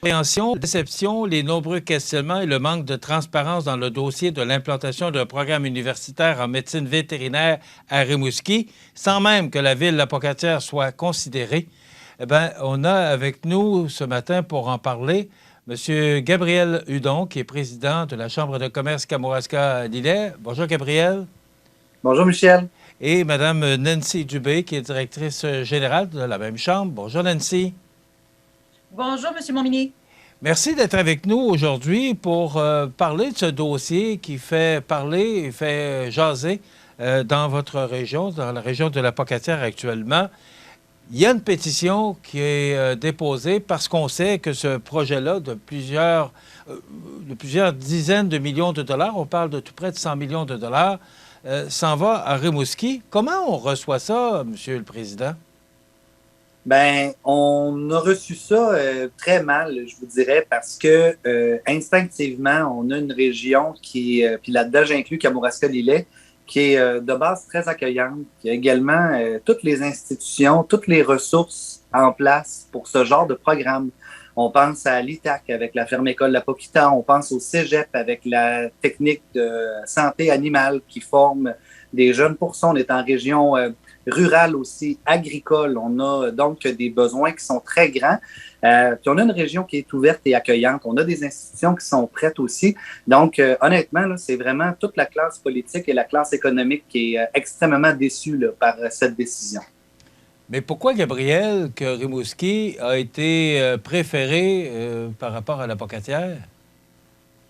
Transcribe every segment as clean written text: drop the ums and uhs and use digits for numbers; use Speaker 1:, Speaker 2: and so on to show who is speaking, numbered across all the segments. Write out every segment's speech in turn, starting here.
Speaker 1: Appréhension, déception, les nombreux questionnements et le manque de transparence dans le dossier de l'implantation d'un programme universitaire en médecine vétérinaire à Rimouski, sans même que la ville Lapocatière soit considérée. Eh bien, on a avec nous ce matin pour en parler M. Gabriel Hudon, qui est président de la Chambre de commerce Kamouraska-Lillet. Bonjour, Gabriel.
Speaker 2: Bonjour, Michel.
Speaker 1: Et Mme Nancy Dubé, qui est directrice générale de la même Chambre. Bonjour, Nancy.
Speaker 3: Bonjour, M. Montminier.
Speaker 1: Merci d'être avec nous aujourd'hui pour parler de ce dossier qui fait parler et fait jaser dans votre région, dans la région de Lapocatière actuellement. Il y a une pétition qui est déposée parce qu'on sait que ce projet-là de plusieurs dizaines de millions de dollars, on parle de tout près de 100 millions de dollars, s'en va à Rimouski. Comment on reçoit ça, Monsieur le Président?
Speaker 2: Ben, on a reçu ça très mal, je vous dirais, parce que instinctivement, on a une région qui, puis là-dedans, j'inclus Kamouraska-Lillet, qui est de base très accueillante, qui a également toutes les institutions, toutes les ressources en place pour ce genre de programme. On pense à l'ITAC avec la ferme école La Poquita, on pense au Cégep avec la technique de santé animale qui forme des jeunes pour ça. On est en région rurale aussi, agricole. On a donc des besoins qui sont très grands. Puis on a une région qui est ouverte et accueillante. On a des institutions qui sont prêtes aussi. Donc, honnêtement, là, c'est vraiment toute la classe politique et la classe économique qui est extrêmement déçue là, par cette décision.
Speaker 1: Mais pourquoi, Gabriel, que Rimouski a été préféré par rapport à la Pocatière?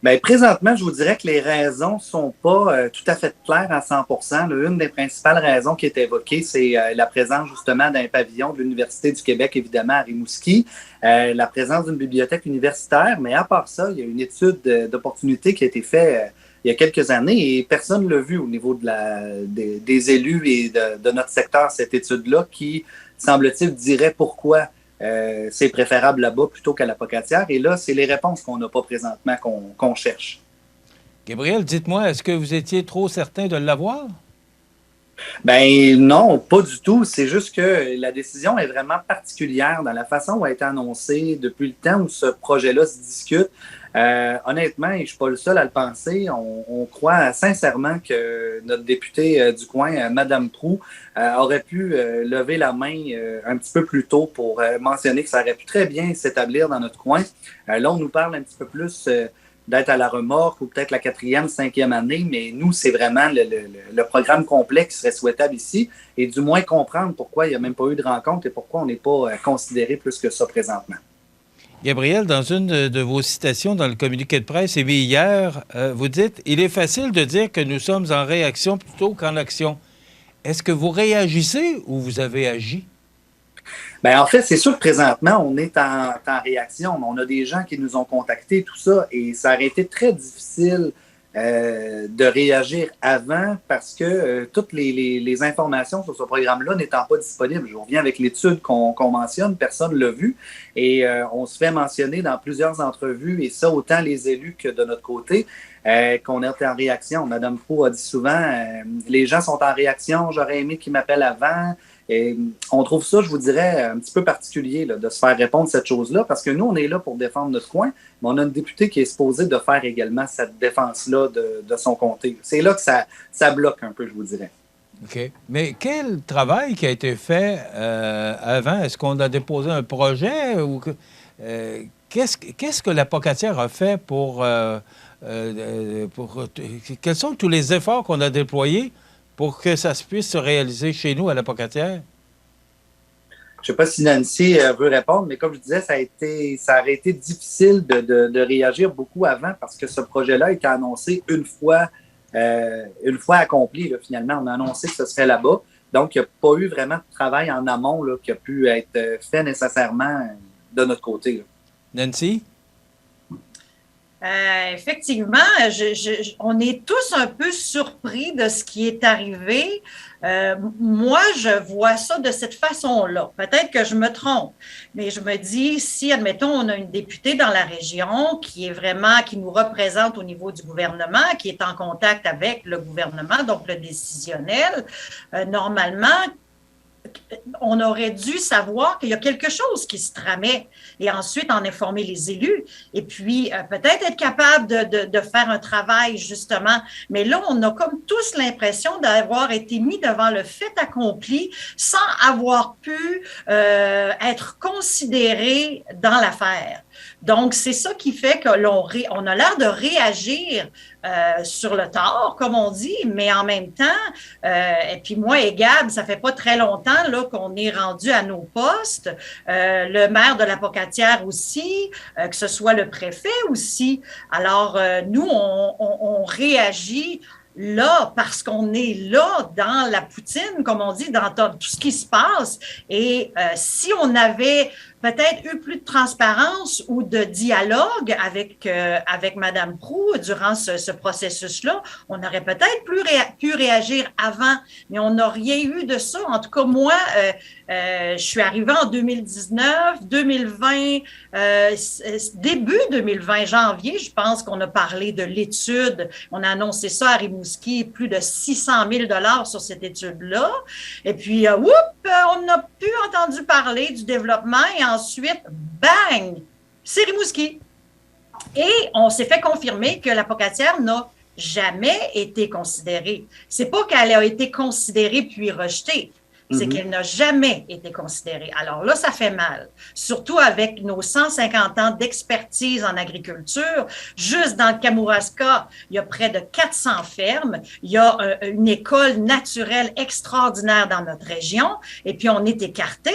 Speaker 2: Bien, présentement, je vous dirais que les raisons ne sont pas tout à fait claires à 100%. Une des principales raisons qui est évoquée, c'est la présence justement d'un pavillon de l'Université du Québec, évidemment, à Rimouski, la présence d'une bibliothèque universitaire, mais à part ça, il y a une étude d'opportunité qui a été faite il y a quelques années et personne ne l'a vu au niveau des élus et de notre secteur, cette étude-là, qui, semble-t-il, dirait pourquoi c'est préférable là-bas plutôt qu'à la Pocatière. Et là, c'est les réponses qu'on n'a pas présentement qu'on cherche.
Speaker 1: Gabriel, dites-moi, est-ce que vous étiez trop certain de l'avoir?
Speaker 2: Ben non, pas du tout. C'est juste que la décision est vraiment particulière dans la façon où elle a été annoncée depuis le temps où ce projet-là se discute. Honnêtement, et je ne suis pas le seul à le penser, on croit sincèrement que notre députée du coin, Mme Proulx, aurait pu lever la main un petit peu plus tôt pour mentionner que ça aurait pu très bien s'établir dans notre coin. Là, on nous parle un petit peu plus d'être à la remorque ou peut-être la 4e, 5e année, mais nous, c'est vraiment le programme complet qui serait souhaitable ici et du moins comprendre pourquoi il n'y a même pas eu de rencontre et pourquoi on n'est pas considéré plus que ça présentement.
Speaker 1: Gabriel, dans une de vos citations dans le communiqué de presse émis hier, vous dites « Il est facile de dire que nous sommes en réaction plutôt qu'en action ». Est-ce que vous réagissez ou vous avez agi?
Speaker 2: Bien, en fait, c'est sûr que présentement, on est en réaction. On a des gens qui nous ont contactés, tout ça, et ça aurait été très difficile de réagir avant parce que toutes les informations sur ce programme-là n'étant pas disponibles. Je reviens avec l'étude qu'on mentionne, personne ne l'a vu, et on se fait mentionner dans plusieurs entrevues, et ça, autant les élus que de notre côté, qu'on est en réaction. Mme Proulx a dit souvent, les gens sont en réaction, j'aurais aimé qu'ils m'appellent avant. Et on trouve ça, je vous dirais, un petit peu particulier là, de se faire répondre cette chose-là, parce que nous, on est là pour défendre notre coin, mais on a une députée qui est supposée de faire également cette défense-là de son comté. C'est là que ça bloque un peu, je vous dirais.
Speaker 1: OK. Mais quel travail qui a été fait avant? Est-ce qu'on a déposé un projet? Ou qu'est-ce que la Pocatière a fait quels sont tous les efforts qu'on a déployés pour que ça puisse se réaliser chez nous à la Pocatière?
Speaker 2: Je ne sais pas si Nancy veut répondre, mais comme je disais, ça aurait été difficile de réagir beaucoup avant parce que ce projet-là a été annoncé une fois accompli. Là, finalement, on a annoncé que ce serait là-bas. Donc, il n'y a pas eu vraiment de travail en amont là, qui a pu être fait nécessairement de notre côté. Là.
Speaker 1: Nancy?
Speaker 3: Effectivement, on est tous un peu surpris de ce qui est arrivé. Moi, je vois ça de cette façon-là. Peut-être que je me trompe, mais je me dis, si, admettons, on a une députée dans la région qui nous représente au niveau du gouvernement, qui est en contact avec le gouvernement, donc le décisionnel, normalement, on aurait dû savoir qu'il y a quelque chose qui se tramait et ensuite en informer les élus et puis peut-être être capable de faire un travail justement. Mais là, on a comme tous l'impression d'avoir été mis devant le fait accompli sans avoir pu être considéré dans l'affaire. Donc, c'est ça qui fait que on a l'air de réagir sur le tort, comme on dit, mais en même temps, et puis moi et Gab, ça fait pas très longtemps là, qu'on est rendu à nos postes, le maire de la Pocatière aussi, que ce soit le préfet aussi. Alors, nous, on réagit là, parce qu'on est là dans la poutine, comme on dit, dans tout ce qui se passe. Et si on avait peut-être eu plus de transparence ou de dialogue avec Mme Proulx durant ce processus-là, on aurait peut-être pu réagir avant, mais on n'a rien eu de ça. En tout cas, moi, je suis arrivée en 2019, 2020, début 2020, janvier, je pense qu'on a parlé de l'étude. On a annoncé ça à Rimouski, plus de 600 000 $ sur cette étude-là. Et puis, on n'a plus entendu parler du développement et ensuite, bang, c'est Rimouski. Et on s'est fait confirmer que la Pocatière n'a jamais été considérée. C'est pas qu'elle a été considérée puis rejetée. C'est qu'elle n'a jamais été considérée. Alors là, ça fait mal. Surtout avec nos 150 ans d'expertise en agriculture. Juste dans le Kamouraska, il y a près de 400 fermes. Il y a une école naturelle extraordinaire dans notre région. Et puis, on est écarté.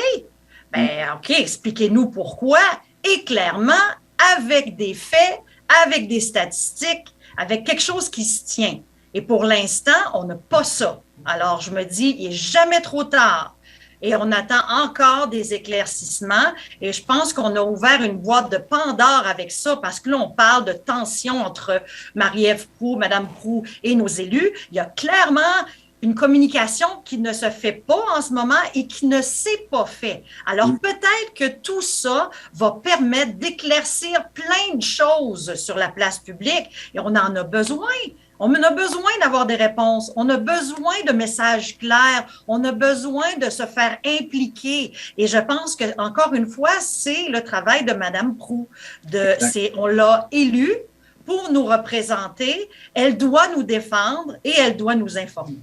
Speaker 3: Ben, OK, expliquez-nous pourquoi. Et clairement, avec des faits, avec des statistiques, avec quelque chose qui se tient. Et pour l'instant, on n'a pas ça. Alors, je me dis, il n'est jamais trop tard. Et on attend encore des éclaircissements. Et je pense qu'on a ouvert une boîte de Pandore avec ça, parce que là, on parle de tension entre Marie-Ève Proulx, Mme Proulx et nos élus. Il y a clairement une communication qui ne se fait pas en ce moment et qui ne s'est pas fait. Alors, peut-être que tout ça va permettre d'éclaircir plein de choses sur la place publique et on en a besoin. On a besoin d'avoir des réponses, on a besoin de messages clairs, on a besoin de se faire impliquer. Et je pense que, encore une fois, c'est le travail de Mme Proulx. On l'a élue pour nous représenter, elle doit nous défendre et elle doit nous informer.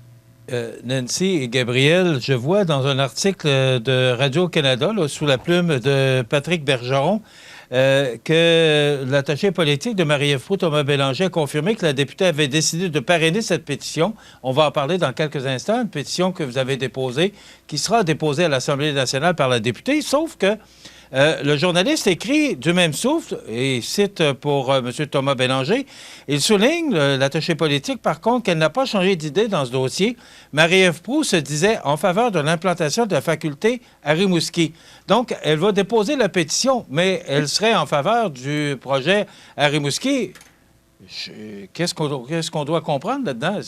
Speaker 1: Nancy et Gabriel, je vois dans un article de Radio-Canada, là, sous la plume de Patrick Bergeron, que l'attaché politique de Marie-Ève Proulx, Thomas Bélanger, a confirmé que la députée avait décidé de parrainer cette pétition. On va en parler dans quelques instants, une pétition que vous avez déposée, qui sera déposée à l'Assemblée nationale par la députée, sauf que le journaliste écrit du même souffle, et cite pour M. Thomas Bélanger, il souligne, l'attaché politique, par contre, qu'elle n'a pas changé d'idée dans ce dossier. Marie-Ève Proulx se disait en faveur de l'implantation de la faculté à Rimouski. Donc, elle va déposer la pétition, mais elle serait en faveur du projet à Rimouski. Qu'est-ce qu'on doit comprendre là-dedans?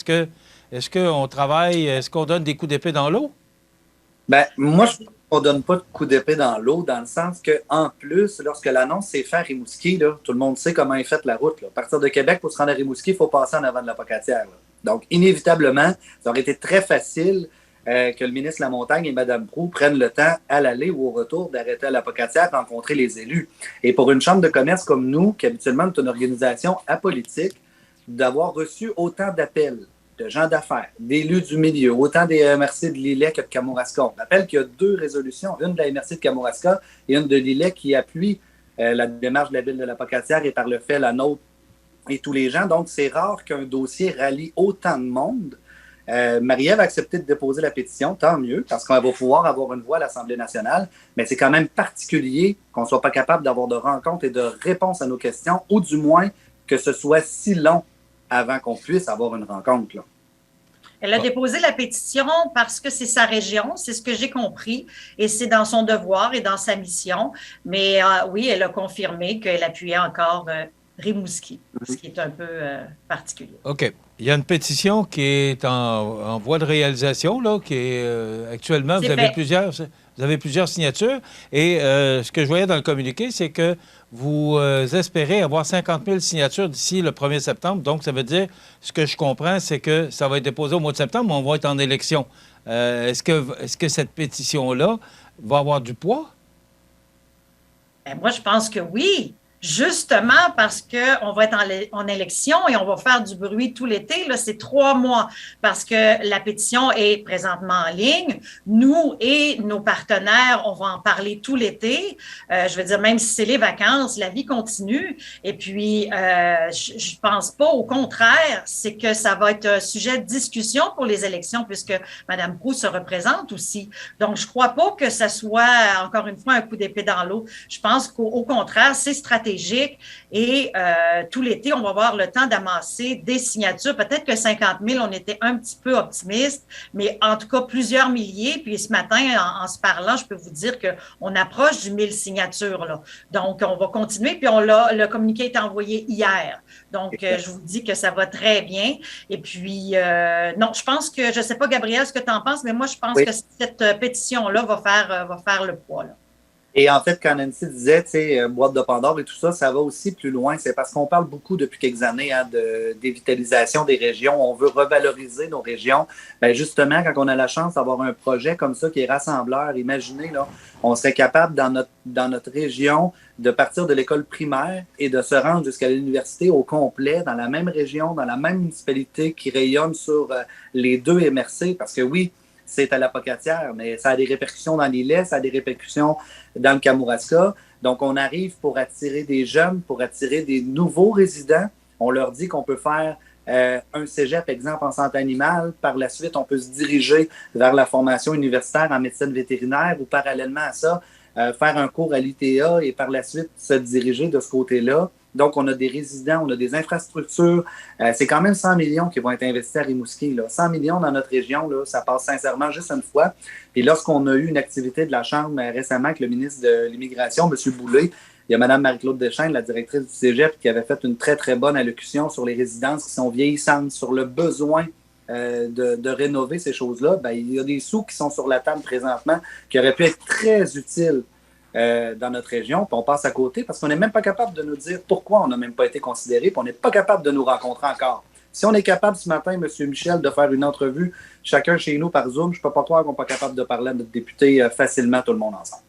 Speaker 1: Est-ce qu'on travaille, est-ce qu'on donne des coups d'épée dans l'eau?
Speaker 2: Ben, moi, je on ne donne pas de coup d'épée dans l'eau, dans le sens qu'en plus, lorsque l'annonce s'est faite à Rimouski, là, tout le monde sait comment est faite la route. Là. À partir de Québec, pour se rendre à Rimouski, il faut passer en avant de la Pocatière. Là. Donc, inévitablement, ça aurait été très facile que le ministre Lamontagne et Mme Proulx prennent le temps, à l'aller ou au retour, d'arrêter à la Pocatière, rencontrer les élus. Et pour une chambre de commerce comme nous, qui habituellement est une organisation apolitique, d'avoir reçu autant d'appels de gens d'affaires, d'élus du milieu, autant des MRC de Lillet que de Kamouraska. On rappelle qu'il y a 2 résolutions, une de la MRC de Kamouraska et une de Lillet qui appuie la démarche de la ville de la Pocatière et par le fait la nôtre et tous les gens. Donc, c'est rare qu'un dossier rallie autant de monde. Marie-Ève a accepté de déposer la pétition, tant mieux, parce qu'on va pouvoir avoir une voix à l'Assemblée nationale, mais c'est quand même particulier qu'on ne soit pas capable d'avoir de rencontres et de réponses à nos questions, ou du moins que ce soit si long avant qu'on puisse avoir une rencontre. Là.
Speaker 3: Elle a déposé la pétition parce que c'est sa région, c'est ce que j'ai compris, et c'est dans son devoir et dans sa mission. Mais oui, elle a confirmé qu'elle appuyait encore Rimouski, ce qui est un peu particulier.
Speaker 1: OK. Il y a une pétition qui est en voie de réalisation, là, qui est actuellement, vous avez plusieurs signatures. Et ce que je voyais dans le communiqué, c'est que vous espérez avoir 50 000 signatures d'ici le 1er septembre. Donc, ça veut dire, ce que je comprends, c'est que ça va être déposé au mois de septembre, mais on va être en élection Est-ce que cette pétition-là va avoir du poids?
Speaker 3: Ben, moi, je pense que oui. Justement parce qu'on va être en élection et on va faire du bruit tout l'été. Là, c'est 3 mois parce que la pétition est présentement en ligne. Nous et nos partenaires, on va en parler tout l'été. Je veux dire, même si c'est les vacances, la vie continue. Et puis, je pense pas, au contraire, c'est que ça va être un sujet de discussion pour les élections puisque Mme Proulx se représente aussi. Donc, je crois pas que ça soit, encore une fois, un coup d'épée dans l'eau. Je pense qu'au contraire, c'est stratégique. Et tout l'été, on va avoir le temps d'amasser des signatures. Peut-être que 50 000, on était un petit peu optimiste, mais en tout cas, plusieurs milliers. Puis ce matin, en se parlant, je peux vous dire qu'on approche du 1000 signatures. Là. Donc, on va continuer. Puis le communiqué est envoyé hier. Donc, je vous dis que ça va très bien. Et puis, non, je pense que, je ne sais pas, Gabriel, ce que tu en penses, mais moi, je pense que cette pétition-là va faire le poids. Là.
Speaker 2: Et en fait, quand Nancy disait, tu sais, boîte de Pandore et tout ça, ça va aussi plus loin. C'est parce qu'on parle beaucoup depuis quelques années de dévitalisation des régions. On veut revaloriser nos régions. Bien, justement, quand on a la chance d'avoir un projet comme ça qui est rassembleur, imaginez, là, on serait capable dans notre région de partir de l'école primaire et de se rendre jusqu'à l'université au complet, dans la même région, dans la même municipalité qui rayonne sur les 2 MRC. Parce que oui, c'est à la Pocatière, mais ça a des répercussions dans l'Îlet, ça a des répercussions dans le Kamouraska. Donc, on arrive pour attirer des jeunes, pour attirer des nouveaux résidents. On leur dit qu'on peut faire un cégep, exemple, en santé animale. Par la suite, on peut se diriger vers la formation universitaire en médecine vétérinaire ou parallèlement à ça, faire un cours à l'ITA et par la suite se diriger de ce côté-là. Donc, on a des résidents, on a des infrastructures. C'est quand même 100 millions qui vont être investis à Rimouski. Là. 100 millions dans notre région, là, ça passe sincèrement juste une fois. Puis lorsqu'on a eu une activité de la Chambre récemment avec le ministre de l'Immigration, M. Boulay, il y a Mme Marie-Claude Deschênes, la directrice du Cégep, qui avait fait une très, très bonne allocution sur les résidences qui sont vieillissantes, sur le besoin de rénover ces choses-là. Bien, il y a des sous qui sont sur la table présentement qui auraient pu être très utiles dans notre région, puis on passe à côté parce qu'on n'est même pas capable de nous dire pourquoi on n'a même pas été considéré, puis on n'est pas capable de nous rencontrer encore. Si on est capable ce matin, M. Michel, de faire une entrevue chacun chez nous par Zoom, je ne peux pas croire qu'on n'est pas capable de parler à notre député facilement, tout le monde ensemble.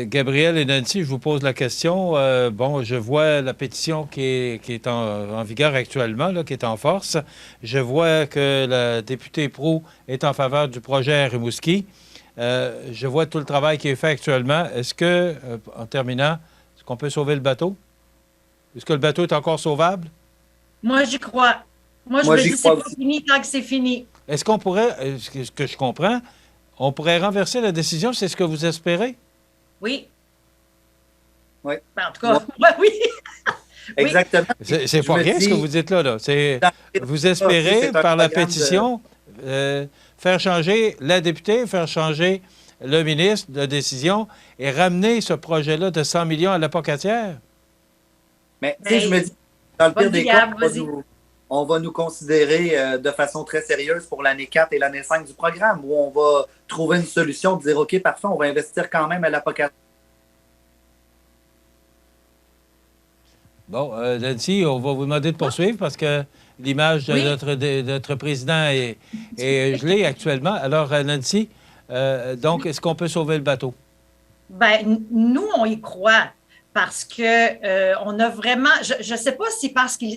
Speaker 1: Gabriel et Nancy, je vous pose la question. Bon, je vois la pétition qui est en vigueur actuellement, là, qui est en force. Je vois que la députée Proulx est en faveur du projet à Rimouski. Je vois tout le travail qui est fait actuellement. Est-ce que, en terminant, est-ce qu'on peut sauver le bateau? Est-ce que le bateau est encore sauvable?
Speaker 3: Moi, j'y crois. Moi, je me dis que c'est pas fini tant que c'est fini.
Speaker 1: Est-ce qu'on pourrait, ce que je comprends, on pourrait renverser la décision? C'est ce que vous espérez?
Speaker 3: Oui.
Speaker 2: Oui.
Speaker 3: Ben, en tout cas, oui.
Speaker 2: Exactement.
Speaker 1: C'est pas rien ce que vous dites là. Vous espérez, par la pétition, faire changer la députée, faire changer le ministre de décision et ramener ce projet-là de 100 millions à la Pocatière?
Speaker 2: Mais, tu sais, je me dis, dans le pire des cas, on va nous considérer de façon très sérieuse pour l'année 4 et l'année 5 du programme, où on va trouver une solution, de dire, OK, parfait, on va investir quand même à la Pocatière.
Speaker 1: Bon, Nancy, on va vous demander de poursuivre parce que l'image de notre président est gelée actuellement. Alors, Nancy, donc, est-ce qu'on peut sauver le bateau?
Speaker 3: Bien, nous, on y croit. Parce que on a vraiment, je ne sais pas si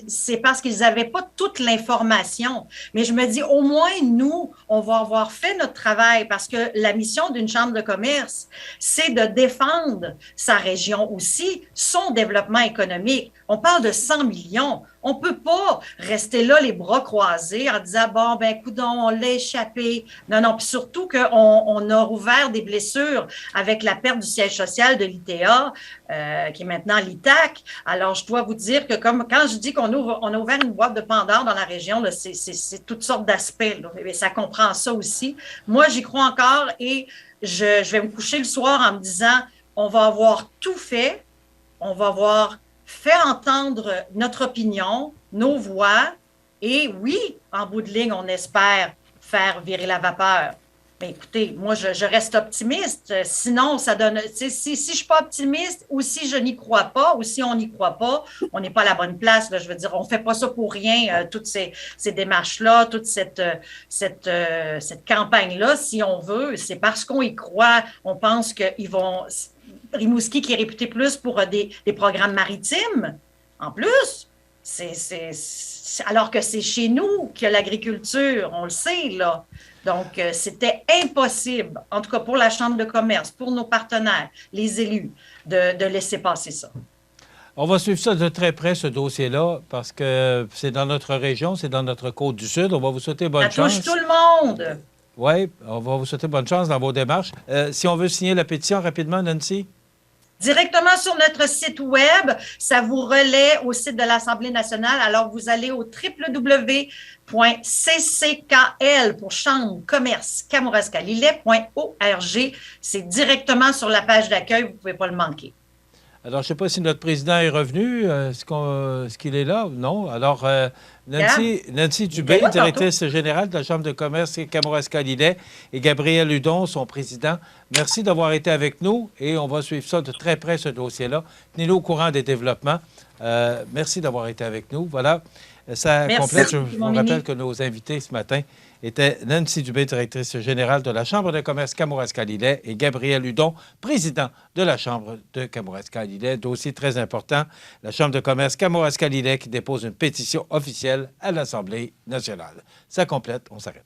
Speaker 3: c'est parce qu'ils n'avaient pas toute l'information, mais je me dis au moins nous, on va avoir fait notre travail parce que la mission d'une chambre de commerce, c'est de défendre sa région aussi, son développement économique. On parle de 100 millions. On ne peut pas rester là les bras croisés en disant, bon, ben coudonc, on l'a échappé. Non, non, puis surtout qu'on a rouvert des blessures avec la perte du siège social de l'ITA, qui est maintenant l'ITAC. Alors, je dois vous dire que comme quand je dis qu'on a ouvert une boîte de Pandore dans la région, là, c'est toutes sortes d'aspects. Ça comprend ça aussi. Moi, j'y crois encore et je vais me coucher le soir en me disant, on va avoir tout fait, on va avoir fait entendre notre opinion, nos voix, et oui, en bout de ligne, on espère faire virer la vapeur. Ben, écoutez, moi, je reste optimiste. Sinon, ça donne. Si je ne suis pas optimiste ou si je n'y crois pas ou si on n'y croit pas, on n'est pas à la bonne place. Là, je veux dire, on ne fait pas ça pour rien, toutes ces démarches-là, toute cette campagne-là, si on veut. C'est parce qu'on y croit. On pense qu'ils vont. Rimouski, qui est réputé plus pour des programmes maritimes, en plus. Alors que c'est chez nous qu'il y a l'agriculture, on le sait, là. Donc, c'était impossible, en tout cas pour la Chambre de commerce, pour nos partenaires, les élus, de laisser passer ça.
Speaker 1: On va suivre ça de très près, ce dossier-là, parce que c'est dans notre région, c'est dans notre côte du Sud. On va vous souhaiter bonne chance.
Speaker 3: Ça touche tout le monde.
Speaker 1: Oui, on va vous souhaiter bonne chance dans vos démarches. Si on veut signer la pétition rapidement, Nancy?
Speaker 3: Directement sur notre site Web, ça vous relaie au site de l'Assemblée nationale. Alors, vous allez au www.cckl pour Chambre, Commerce, Kamouraska-Lillet.org. C'est directement sur la page d'accueil, vous ne pouvez pas le manquer.
Speaker 1: Alors, je ne sais pas si notre président est revenu. Est-ce qu'il est là? Non. Alors, Nancy Dubé, directrice générale de la Chambre de commerce Kamouraska-Lillet, et Gabriel Hudon, son président, merci d'avoir été avec nous et on va suivre ça de très près, ce dossier-là. Tenez-nous au courant des développements. Merci d'avoir été avec nous. Voilà. Ça complète. Je vous rappelle que nos invités ce matin étaient Nancy Dubé, directrice générale de la Chambre de commerce Kamouraska-Lillet, et Gabriel Hudon, président de la Chambre de Kamouraska-Lillet. Dossier très important. La Chambre de commerce Kamouraska-Lillet qui dépose une pétition officielle à l'Assemblée nationale. Ça complète. On s'arrête.